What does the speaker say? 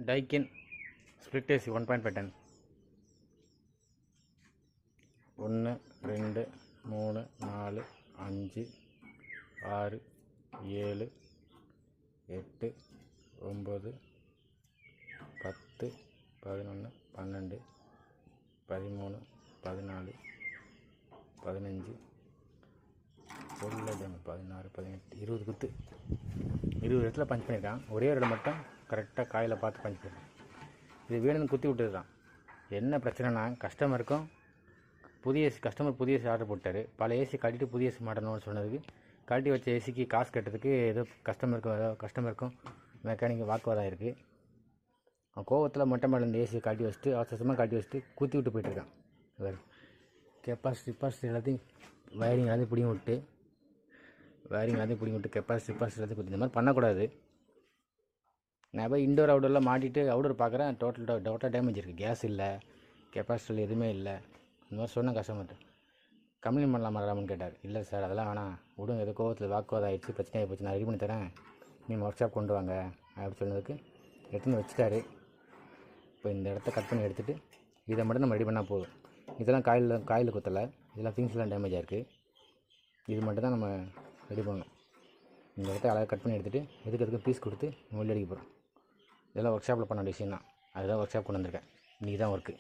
டைக்கின் split AC 1.5 ton. 1 2 3 4 5 6 7 8 9 10 11 12 13 14 15 16 18 20 குத்து 20 இடத்துல punch பண்ணியிருக்கான். ஒரே ஒரு இடம் மட்டும் கரெக்டாக காயில் பார்த்து பஞ்ச் பண்ணியிருக்கான். இது வேணும்னு குத்தி விட்டுது தான். என்ன பிரச்சனைனா கஸ்டமர் புதிய ஏசி ஆர்டர் போட்டார். பல ஏசி கட்டிட்டு புதிய ஏசி மாட்டணும்னு சொன்னதுக்கு கட்டி வச்ச ஏசிக்கு காசு கட்டுறதுக்கு ஏதோ கஸ்டமருக்கும் மெக்கானிக்கு வாக்குவாதம் இருக்குது. அவன் கோவத்தில் மொட்டை மேலே இந்த ஏசியை காட்டி வச்சுட்டு அவசரமாக காட்டி வச்சுட்டு குத்தி விட்டு போயிட்டுருக்கான். கெப்பாசிட்டி எல்லாத்தையும் வயரிங் எல்லாத்தையும் பிடிங்கி விட்டு கெப்பாசிட்டி எல்லாத்தையும் குத்தி இந்த மாதிரி பண்ணக்கூடாது. நான் போய் இன்டோர் அவுட்டோரில் மாட்டிட்டு அவுட்டோர் பார்க்குறேன். டோட்டல் டேமேஜ் இருக்குது. கேஸ் இல்லை, கெப்பாசிட்டியில் எதுவுமே இல்லை. இந்த மாதிரி சொன்ன கஸ்டமர்கிட்ட கம்ப்ளைண்ட் பண்ணலாமா ராமன் கேட்டார். இல்லை சார் அதெல்லாம் வேணாம், விடுங்க, ஏதோ கோவத்தில் வாக்குவாதம் ஆகிடுச்சு, பிரச்சனையாக போச்சு, நான் ரெடி பண்ணி தரேன், நீங்கள் ஒர்க் ஷாப் கொண்டு வாங்க அப்படி சொன்னதுக்கு எடுத்துன்னு வச்சுட்டாரு. இப்போ இந்த இடத்த கட் பண்ணி எடுத்துகிட்டு இதை மட்டும் நம்ம ரெடி பண்ணால் போதும். இதெல்லாம் காயில் குத்தலை, இதெல்லாம் திங்ஸ்லாம் டேமேஜ் ஆகிருக்கு. இது மட்டும் தான் நம்ம ரெடி பண்ணணும். இந்த இடத்த அழகாக கட் பண்ணி எடுத்துகிட்டு எதுக்கு பீஸ் கொடுத்து வெளியே அடிக்க போகிறோம். இதெல்லாம் ஒர்க் ஷாப்பில் பண்ண விஷயம் தான். அதுதான் ஒர்க் ஷாப் கொண்டு வந்திருக்கேன். இன்றைக்கி தான் ஒர்க்கு.